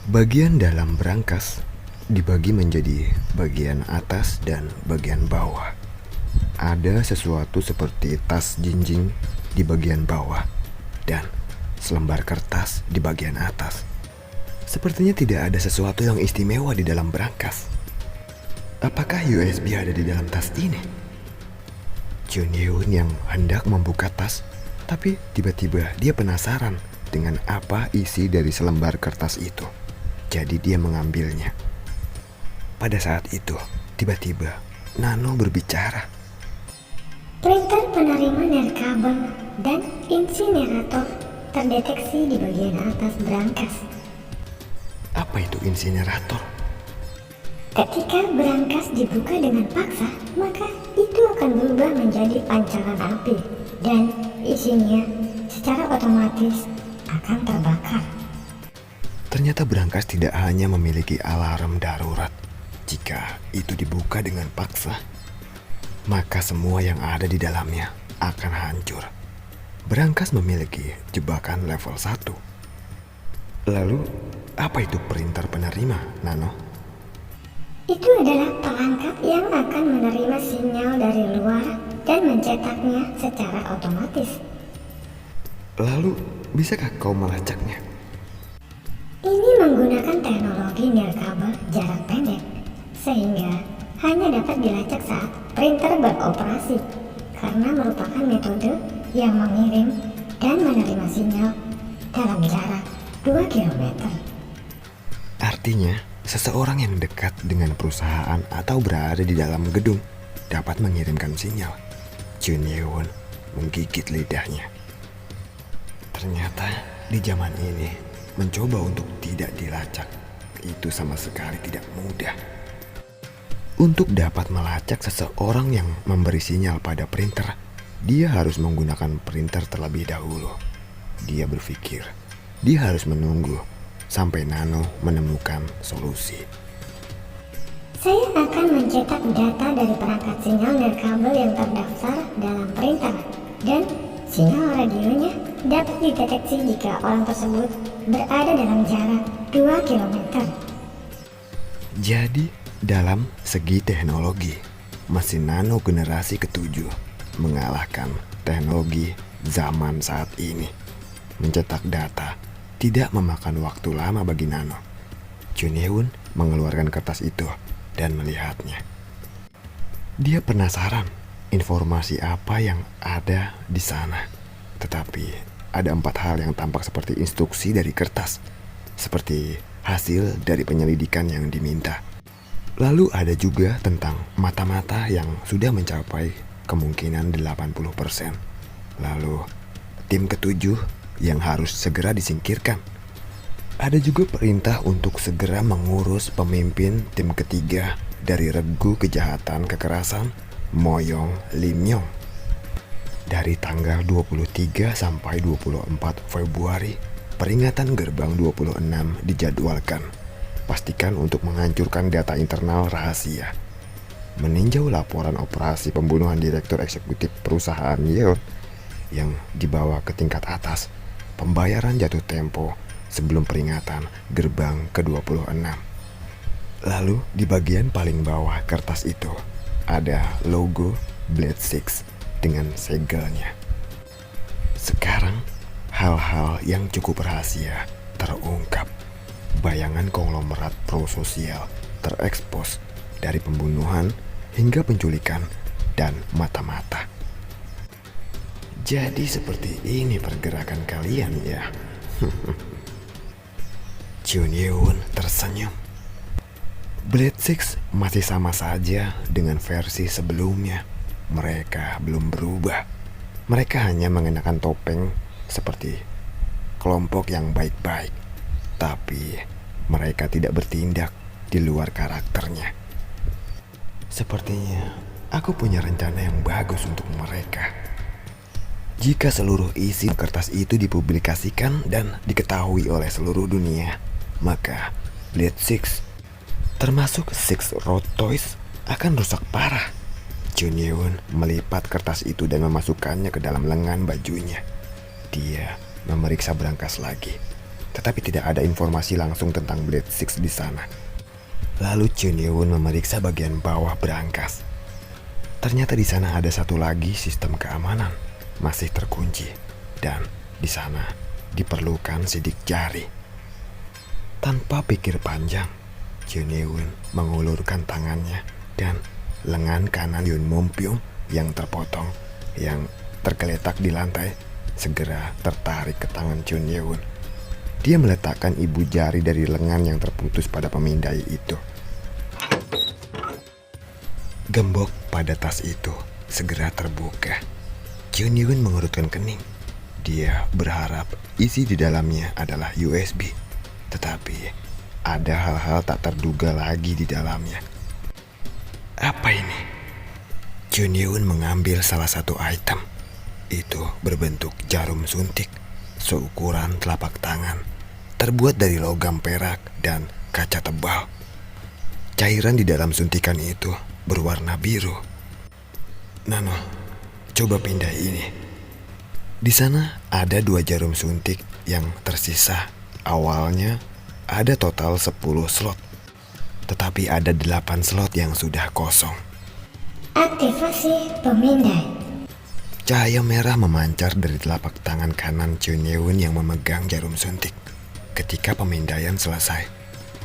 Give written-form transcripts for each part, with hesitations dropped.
Bagian dalam berangkas dibagi menjadi bagian atas dan bagian bawah. Ada sesuatu seperti tas jinjing di bagian bawah dan selembar kertas di bagian atas. Sepertinya tidak ada sesuatu yang istimewa di dalam berangkas. Apakah USB ada di dalam tas ini? Jun Yeun yang hendak membuka tas, tapi tiba-tiba dia penasaran dengan apa isi dari selembar kertas itu. Jadi dia mengambilnya. Pada saat itu, tiba-tiba Nano berbicara. Printer penerima nirkabel dan insinerator terdeteksi di bagian atas berangkas. Apa itu insinerator? Ketika berangkas dibuka dengan paksa, maka itu akan berubah menjadi pancaran api dan isinya secara otomatis akan terbakar. Ternyata berangkas tidak hanya memiliki alarm darurat. Jika itu dibuka dengan paksa, maka semua yang ada di dalamnya akan hancur. Berangkas memiliki jebakan level 1. Lalu, apa itu printer penerima, Nano? Itu adalah perangkat yang akan menerima sinyal dari luar dan mencetaknya secara otomatis. Lalu, bisakah kau melacaknya? Ini menggunakan teknologi nirkabel jarak pendek, sehingga hanya dapat dilacak saat printer beroperasi, karena merupakan metode yang mengirim dan menerima sinyal dalam jarak 2 km. Artinya, seseorang yang dekat dengan perusahaan atau berada di dalam gedung dapat mengirimkan sinyal. Jun Yeon menggigit lidahnya. Ternyata di zaman ini, mencoba untuk tidak dilacak itu sama sekali tidak mudah. Untuk dapat melacak seseorang yang memberi sinyal pada printer, dia harus menggunakan printer terlebih dahulu. Dia berpikir, dia harus menunggu sampai Nano menemukan solusi. Saya akan mencetak data dari perangkat sinyal nirkabel yang terdaftar dalam printer, dan sinyal radionya dapat dideteksi jika orang tersebut berada dalam jarak 2 km. Jadi, dalam segi teknologi, mesin Nano generasi ke-7 mengalahkan teknologi zaman saat ini. Mencetak data tidak memakan waktu lama bagi Nano. Jun Yeon mengeluarkan kertas itu dan melihatnya. Dia penasaran informasi apa yang ada di sana. Tetapi ada 4 hal yang tampak seperti instruksi dari kertas, seperti hasil dari penyelidikan yang diminta. Lalu ada juga tentang mata-mata yang sudah mencapai kemungkinan 80%. Lalu tim ke-7 yang harus segera disingkirkan. Ada juga perintah untuk segera mengurus pemimpin tim ketiga dari regu kejahatan kekerasan, Moyong Lim Yong. Dari tanggal 23 sampai 24 Februari, peringatan gerbang 26 dijadwalkan. Pastikan untuk menghancurkan data internal rahasia. Meninjau laporan operasi pembunuhan direktur eksekutif perusahaan Yeon yang dibawa ke tingkat atas. Pembayaran jatuh tempo sebelum peringatan gerbang ke-26. Lalu di bagian paling bawah kertas itu ada logo Blade 6 dengan segelnya. Sekarang hal-hal yang cukup rahasia terungkap. Bayangan konglomerat pro-sosial terekspos dari pembunuhan hingga penculikan dan mata-mata. Jadi seperti ini pergerakan kalian ya. Jun Yeon tersenyum. Blade 6 masih sama saja dengan versi sebelumnya. Mereka belum berubah. Mereka hanya mengenakan topeng seperti kelompok yang baik-baik. Tapi mereka tidak bertindak di luar karakternya. Sepertinya aku punya rencana yang bagus untuk mereka. Jika seluruh isi kertas itu dipublikasikan dan diketahui oleh seluruh dunia, maka Blade 6, termasuk Six Road Toys, akan rusak parah. Jun Yeon melipat kertas itu dan memasukkannya ke dalam lengan bajunya. Dia memeriksa berangkas lagi. tetapi tidak ada informasi langsung tentang Blade Six di sana. Lalu Chun Yewon memeriksa bagian bawah berangkas. Ternyata di sana ada satu lagi sistem keamanan masih terkunci, dan di sana diperlukan sidik jari. Tanpa pikir panjang, Chun Yewon mengulurkan tangannya dan lengan kanan Yun Mumpiung yang terpotong, yang tergeletak di lantai, segera tertarik ke tangan Chun Yewon. Dia meletakkan ibu jari dari lengan yang terputus pada pemindai itu. Gembok pada tas itu segera terbuka. Chun Yewon mengerutkan kening. Dia berharap isi di dalamnya adalah USB, tetapi ada hal-hal tak terduga lagi di dalamnya. Apa ini? Chun Yewon mengambil salah satu item. Itu berbentuk jarum suntik seukuran telapak tangan, terbuat dari logam perak dan kaca tebal. Cairan di dalam suntikan itu berwarna biru. Nano, coba pindah ini. Di sana ada 2 jarum suntik yang tersisa. Awalnya ada total 10 slot, tetapi ada 8 slot yang sudah kosong. Aktivasi pemindai. Cahaya merah memancar dari telapak tangan kanan Chun Yewon yang memegang jarum suntik. Ketika pemindaian selesai,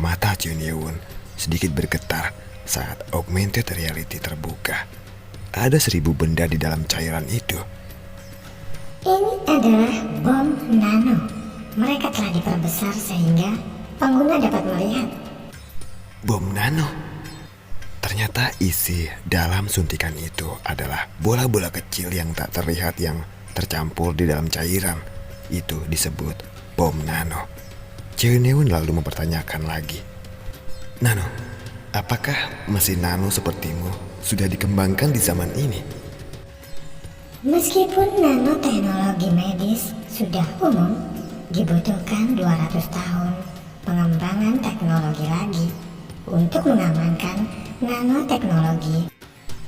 mata Chun Yewon sedikit bergetar saat augmented reality terbuka. Ada 1000 benda di dalam cairan itu. Ini adalah bom nano. Mereka telah diperbesar sehingga pengguna dapat melihat. Bom nano. Ternyata isi dalam suntikan itu adalah bola-bola kecil yang tak terlihat yang tercampur di dalam cairan. Itu disebut bom nano. Chun Yewon lalu mempertanyakan lagi. Nano, apakah mesin nano sepertimu sudah dikembangkan di zaman ini? Meskipun nanoteknologi medis sudah umum, dibutuhkan 200 tahun pengembangan teknologi lagi untuk mengamankan nanoteknologi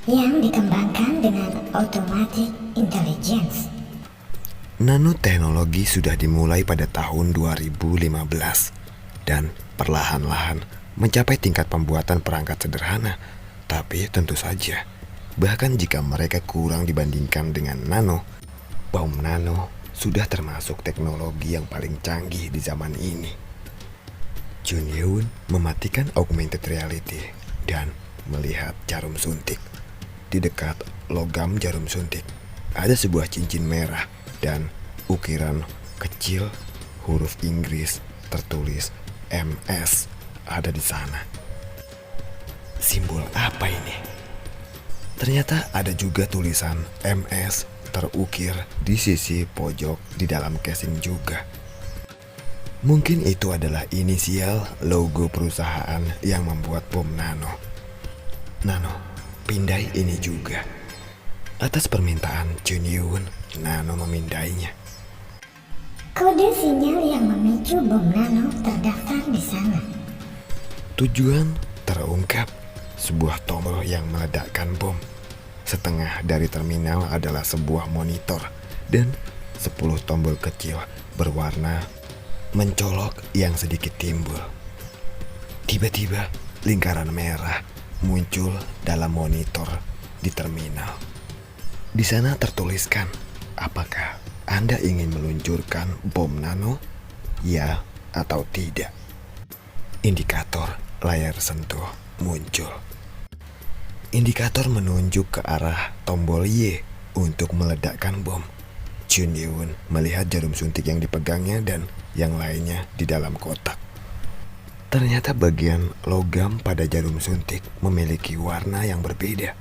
yang dikembangkan dengan automatic intelligence. Nanoteknologi sudah dimulai pada tahun 2015 dan perlahan-lahan mencapai tingkat pembuatan perangkat sederhana. Tapi tentu saja, bahkan jika mereka kurang dibandingkan dengan nano, bom nano sudah termasuk teknologi yang paling canggih di zaman ini. Chun Yewon mematikan augmented reality dan melihat jarum suntik. Di dekat logam jarum suntik ada sebuah cincin merah dan ukiran kecil huruf Inggris tertulis MS ada di sana. Simbol apa ini? Ternyata ada juga tulisan MS terukir di sisi pojok di dalam casing juga. Mungkin itu adalah inisial logo perusahaan yang membuat bom nano. Nano, pindai ini juga. Atas permintaan Chun Yewon, Nano memindainya. Kode sinyal yang memicu bom nano terdaftar di sana. Tujuan terungkap, sebuah tombol yang meledakkan bom. Setengah dari terminal adalah sebuah monitor dan 10 tombol kecil berwarna mencolok yang sedikit timbul. Tiba-tiba lingkaran merah muncul dalam monitor di terminal. Di sana tertuliskan, apakah Anda ingin meluncurkan bom nano? Ya atau tidak? Indikator layar sentuh muncul. Indikator menunjuk ke arah tombol Y untuk meledakkan bom. Chun Yewon melihat jarum suntik yang dipegangnya dan yang lainnya di dalam kotak. Ternyata bagian logam pada jarum suntik memiliki warna yang berbeda.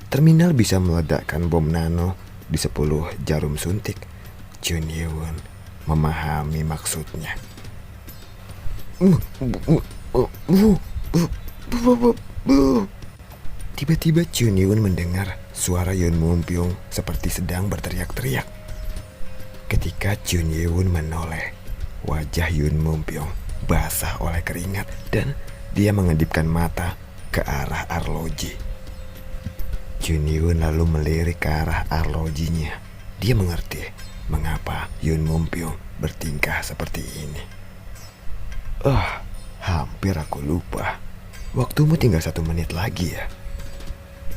Terminal bisa meledakkan bom nano di 10 jarum suntik. Chun Yewon memahami maksudnya. Tiba-tiba Chun Yewon mendengar suara Yun Mumpiung seperti sedang berteriak-teriak. Ketika Chun Yewon menoleh, wajah Yun Mumpiung basah oleh keringat dan dia mengedipkan mata ke arah arloji. Chun Yewon lalu melirik ke arah arlojinya. Dia mengerti mengapa Yun Mumpiung bertingkah seperti ini. Hampir aku lupa. Waktumu tinggal 1 menit lagi ya.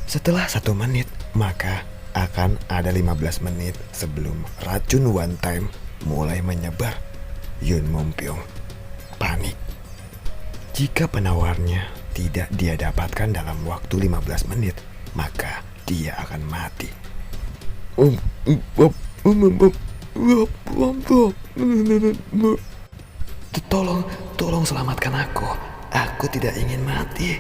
Setelah 1 menit, maka akan ada 15 menit sebelum racun one time mulai menyebar. Yun Mompyong panik. Jika penawarnya tidak dia dapatkan dalam waktu 15 menit, maka dia akan mati. Tolong selamatkan aku. Aku tidak ingin mati.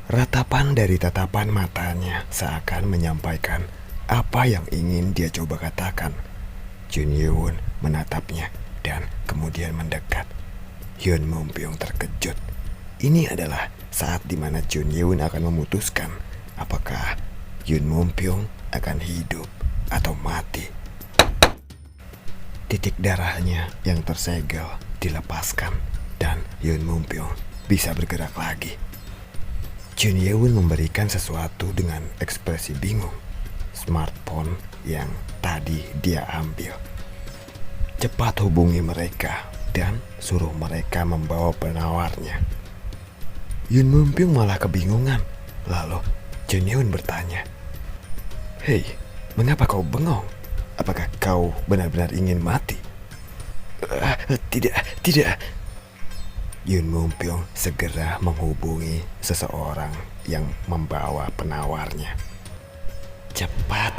Ratapan dari tatapan matanya seakan menyampaikan apa yang ingin dia coba katakan. Jun Yeun menatapnya dan kemudian mendekat. Yun Mompyong terkejut. Ini adalah saat dimana Jun Yeun akan memutuskan apakah Yun Mompyong akan hidup atau mati. Titik darahnya yang tersegel dilepaskan dan Yun Mompyong bisa bergerak lagi. Jun Yeun memberikan sesuatu dengan ekspresi bingung. Smartphone yang tadi dia ambil. Cepat hubungi mereka dan suruh mereka membawa penawarnya. Yun Mompyong malah kebingungan. Lalu Jun Yeun bertanya, "Hei, mengapa kau bengong? Apakah kau benar-benar ingin mati?" Tidak. Yun Mompyong segera menghubungi seseorang yang membawa penawarnya. "Cepat,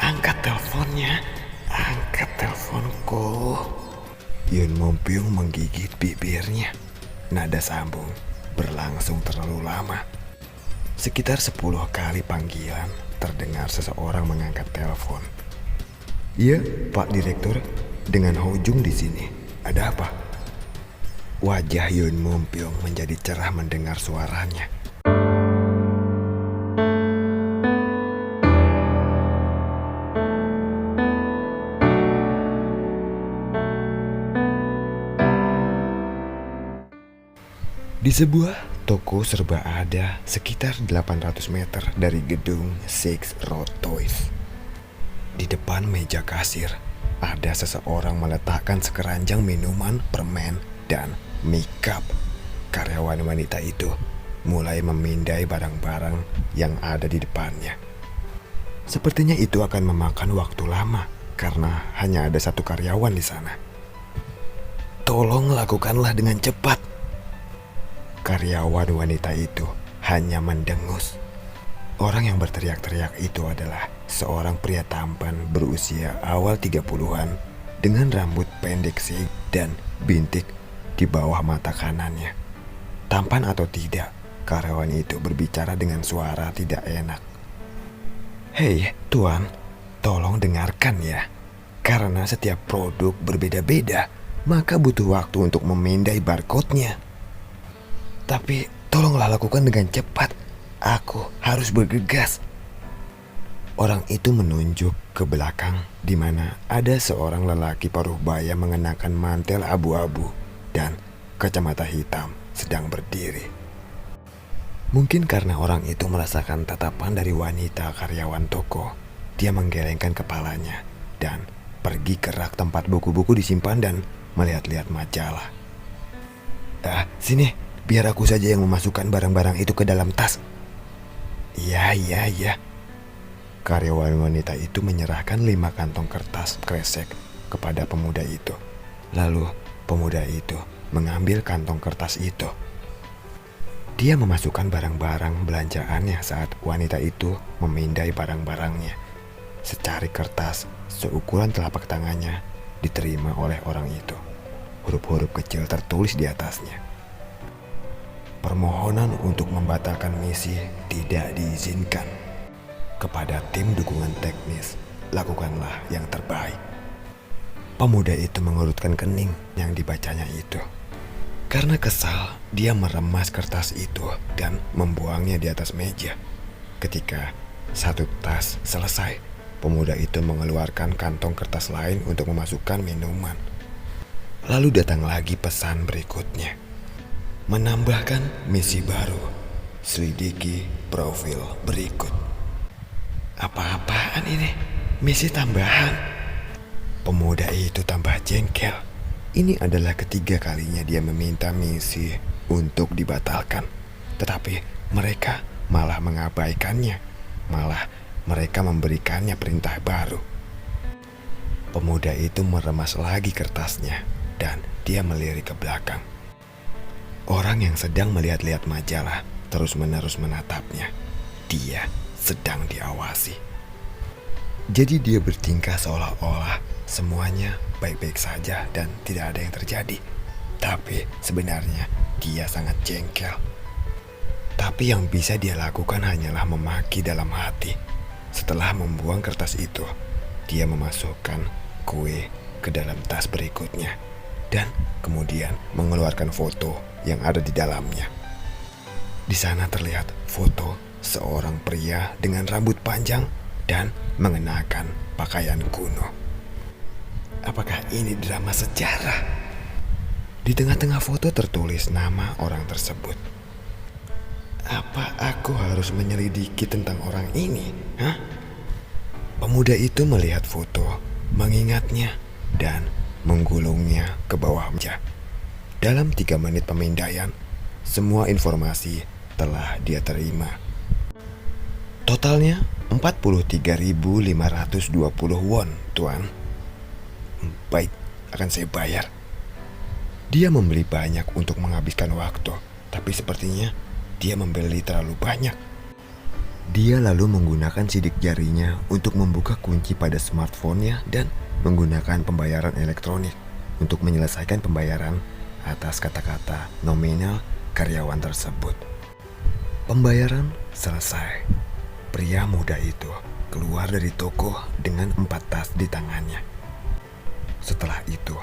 angkat teleponnya. Angkat teleponku." Yun Mompyong menggigit bibirnya. Nada sambung berlangsung terlalu lama. Sekitar 10 kali panggilan terdengar seseorang mengangkat telepon. "Iya, Pak Direktur, dengan Ho Jung di sini. Ada apa?" Wajah Yun Mompyong menjadi cerah mendengar suaranya. Di sebuah toko serba ada sekitar 800 meter dari gedung Six Road Toys. Di depan meja kasir, ada seseorang meletakkan sekeranjang minuman, permen, dan make-up. Karyawan wanita itu mulai memindai barang-barang yang ada di depannya. Sepertinya itu akan memakan waktu lama karena hanya ada satu karyawan di sana. "Tolong lakukanlah dengan cepat." Karyawan wanita itu hanya mendengus. Orang yang berteriak-teriak itu adalah seorang pria tampan berusia awal 30-an dengan rambut pendek sih dan bintik di bawah mata kanannya. Tampan atau tidak, karyawan itu berbicara dengan suara tidak enak. "Hei, Tuan, tolong dengarkan ya. Karena setiap produk berbeda-beda, maka butuh waktu untuk memindai barcode-nya. Tapi tolonglah lakukan dengan cepat. Aku harus bergegas." Orang itu menunjuk ke belakang di mana ada seorang lelaki paruh baya mengenakan mantel abu-abu dan kacamata hitam sedang berdiri. Mungkin karena orang itu merasakan tatapan dari wanita karyawan toko, dia menggelengkan kepalanya dan pergi ke rak tempat buku-buku disimpan dan melihat-lihat majalah. Sini, biar aku saja yang memasukkan barang-barang itu ke dalam tas." Iya. Karyawan wanita itu menyerahkan 5 kantong kertas kresek kepada pemuda itu. Lalu pemuda itu mengambil kantong kertas itu. Dia memasukkan barang-barang belanjaannya saat wanita itu memindai barang-barangnya. Secari kertas seukuran telapak tangannya diterima oleh orang itu. Huruf-huruf kecil tertulis di atasnya. "Permohonan untuk membatalkan misi tidak diizinkan. Kepada tim dukungan teknis, lakukanlah yang terbaik." Pemuda itu mengerutkan kening yang dibacanya itu. Karena kesal, dia meremas kertas itu dan membuangnya di atas meja. Ketika satu tas selesai, pemuda itu mengeluarkan kantong kertas lain untuk memasukkan minuman. Lalu datang lagi pesan berikutnya. Menambahkan misi baru, selidiki profil berikut. Apa-apaan ini? Misi tambahan? Pemuda itu tambah jengkel. Ini adalah ketiga kalinya dia meminta misi untuk dibatalkan. Tetapi mereka malah mengabaikannya. Malah mereka memberikannya perintah baru. Pemuda itu meremas lagi kertasnya dan dia melirik ke belakang. Orang yang sedang melihat-lihat majalah terus-menerus menatapnya. Dia sedang diawasi. Jadi dia bertingkah seolah-olah semuanya baik-baik saja dan tidak ada yang terjadi. Tapi sebenarnya dia sangat jengkel. Tapi yang bisa dia lakukan hanyalah memaki dalam hati. Setelah membuang kertas itu, dia memasukkan kue ke dalam tas berikutnya dan kemudian mengeluarkan foto yang ada di dalamnya. Di sana terlihat foto seorang pria dengan rambut panjang dan mengenakan pakaian kuno. Apakah ini drama sejarah? Di tengah-tengah foto tertulis nama orang tersebut. Apa aku harus menyelidiki tentang orang ini? Hah? Pemuda itu melihat foto, mengingatnya, dan menggulungnya ke bawah meja. Dalam 3 menit pemindaian, semua informasi telah dia terima. Totalnya 43.520 won, Tuan. Baik, akan saya bayar. Dia membeli banyak untuk menghabiskan waktu, tapi sepertinya dia membeli terlalu banyak. Dia lalu menggunakan sidik jarinya untuk membuka kunci pada smartphone-nya dan menggunakan pembayaran elektronik untuk menyelesaikan pembayaran atas kata-kata nominal karyawan tersebut. Pembayaran selesai. Pria muda itu keluar dari toko dengan 4 tas di tangannya. Setelah itu,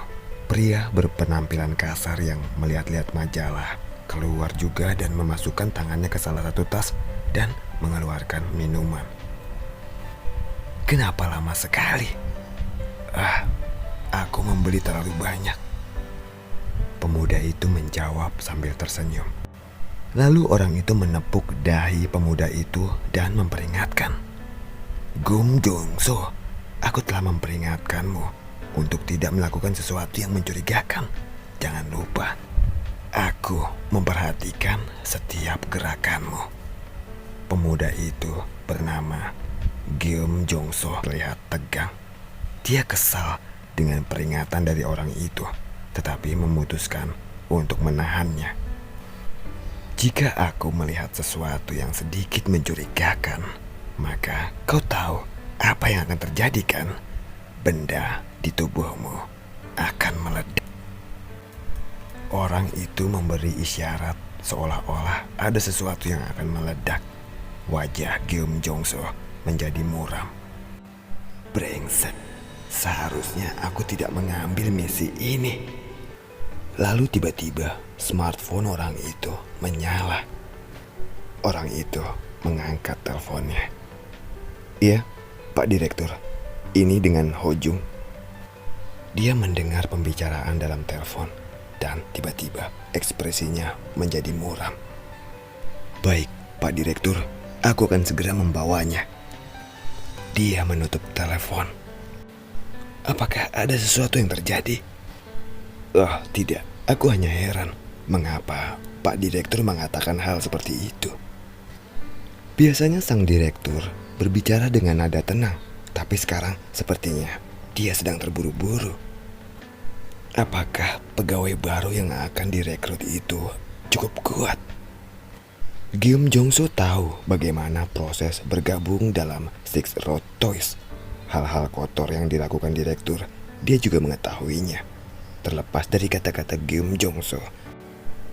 pria berpenampilan kasar yang melihat-lihat majalah keluar juga dan memasukkan tangannya ke salah satu tas dan mengeluarkan minuman. Kenapa lama sekali? Aku membeli terlalu banyak. Pemuda itu menjawab sambil tersenyum. Lalu orang itu menepuk dahi pemuda itu dan memperingatkan. Gum Jongso, aku telah memperingatkanmu untuk tidak melakukan sesuatu yang mencurigakan. Jangan lupa, aku memperhatikan setiap gerakanmu. Pemuda itu bernama Gum Jongso terlihat tegang. Dia kesal dengan peringatan dari orang itu, tetapi memutuskan untuk menahannya. Jika aku melihat sesuatu yang sedikit mencurigakan, maka kau tahu apa yang akan terjadi, kan? Benda di tubuhmu akan meledak. Orang itu memberi isyarat seolah-olah ada sesuatu yang akan meledak. Wajah Gum Jongso menjadi muram. Brengsek, seharusnya aku tidak mengambil misi ini. Lalu tiba-tiba smartphone orang itu menyala. Orang itu mengangkat teleponnya. Iya, Pak Direktur, ini dengan Ho Jung. Dia mendengar pembicaraan dalam telepon dan tiba-tiba ekspresinya menjadi muram. Baik, Pak Direktur, aku akan segera membawanya. Dia menutup telepon. Apakah ada sesuatu yang terjadi? Oh, tidak. Aku hanya heran mengapa Pak Direktur mengatakan hal seperti itu. Biasanya sang direktur berbicara dengan nada tenang, tapi sekarang sepertinya dia sedang terburu-buru. Apakah pegawai baru yang akan direkrut itu cukup kuat? Gum Jongso tahu bagaimana proses bergabung dalam Six Road Toys. Hal-hal kotor yang dilakukan direktur, dia juga mengetahuinya. Terlepas dari kata-kata Gum Jongso,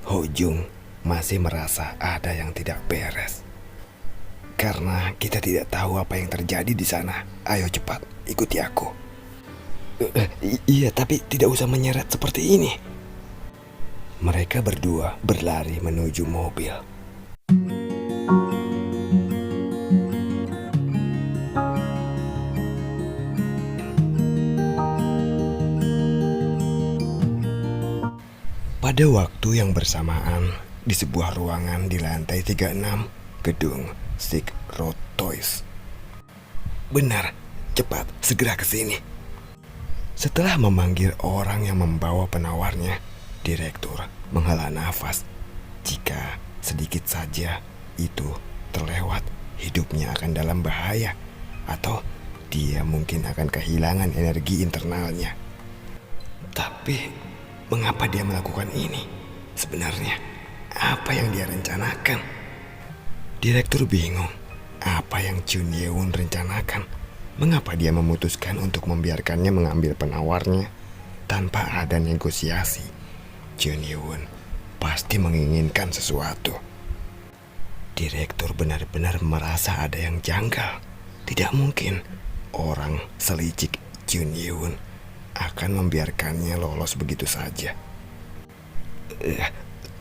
Ho Jung masih merasa ada yang tidak beres. Karena kita tidak tahu apa yang terjadi di sana. Ayo cepat, ikuti aku. Iya, tapi tidak usah menyeret seperti ini. Mereka berdua berlari menuju mobil. Pada waktu yang bersamaan, di sebuah ruangan di lantai 36 gedung Six Road Toys. Benar, cepat, segera ke sini. Setelah memanggil orang yang membawa penawarnya, direktur menghela nafas. Jika sedikit saja itu terlewat, hidupnya akan dalam bahaya, atau dia mungkin akan kehilangan energi internalnya. Tapi mengapa dia melakukan ini? Sebenarnya apa yang dia rencanakan? Direktur bingung. Apa yang Jun Ye-won rencanakan? Mengapa dia memutuskan untuk membiarkannya mengambil penawarnya tanpa ada negosiasi? Jun Ye-won pasti menginginkan sesuatu. Direktur benar-benar merasa ada yang janggal. Tidak mungkin orang selicik Jun Ye-won akan membiarkannya lolos begitu saja.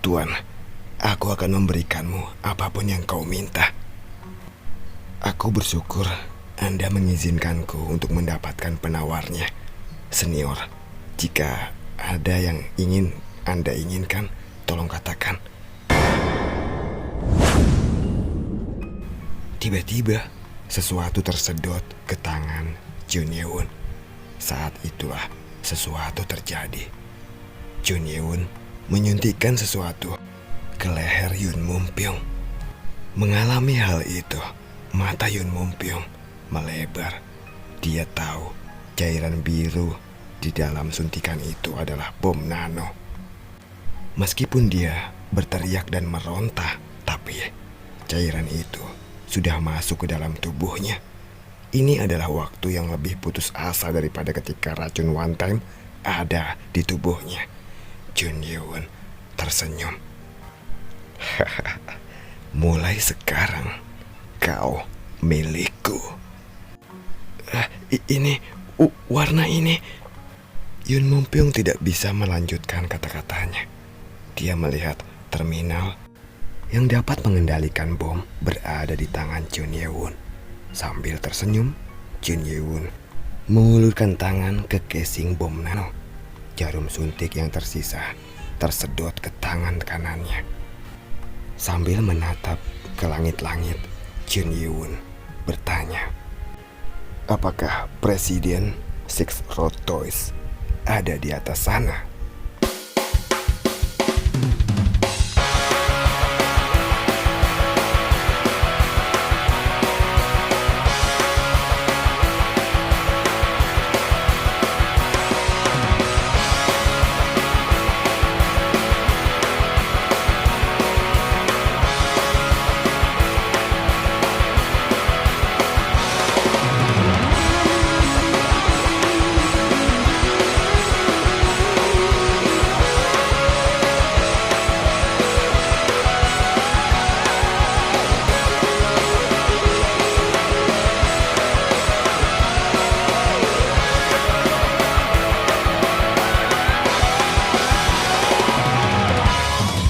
Tuan, aku akan memberikanmu apapun yang kau minta. Aku bersyukur Anda mengizinkanku untuk mendapatkan penawarnya. Senior, jika ada yang ingin Anda inginkan, tolong katakan. Tiba-tiba, sesuatu tersedot ke tangan Jun Ye-won. Saat itulah sesuatu terjadi. Jun Ye-won menyuntikkan sesuatu ke leher Yun Mung-pyong. Mengalami hal itu, mata Yun Mung-pyong melebar. Dia tahu cairan biru di dalam suntikan itu adalah bom nano. Meskipun dia berteriak dan meronta, tapi cairan itu sudah masuk ke dalam tubuhnya. Ini adalah waktu yang lebih putus asa daripada ketika racun one time ada di tubuhnya. Jun Ye-won tersenyum. Mulai sekarang kau milikku. Warna ini. Yun Mung-pyong tidak bisa melanjutkan kata-katanya. Dia melihat terminal yang dapat mengendalikan bom berada di tangan Jun Ye-won. Sambil tersenyum, Jun Ye-won mengulurkan tangan ke casing bom nano. Jarum suntik yang tersisa tersedot ke tangan kanannya. Sambil menatap ke langit-langit, Jun Ye-won bertanya, apakah Presiden Six Road Toys ada di atas sana?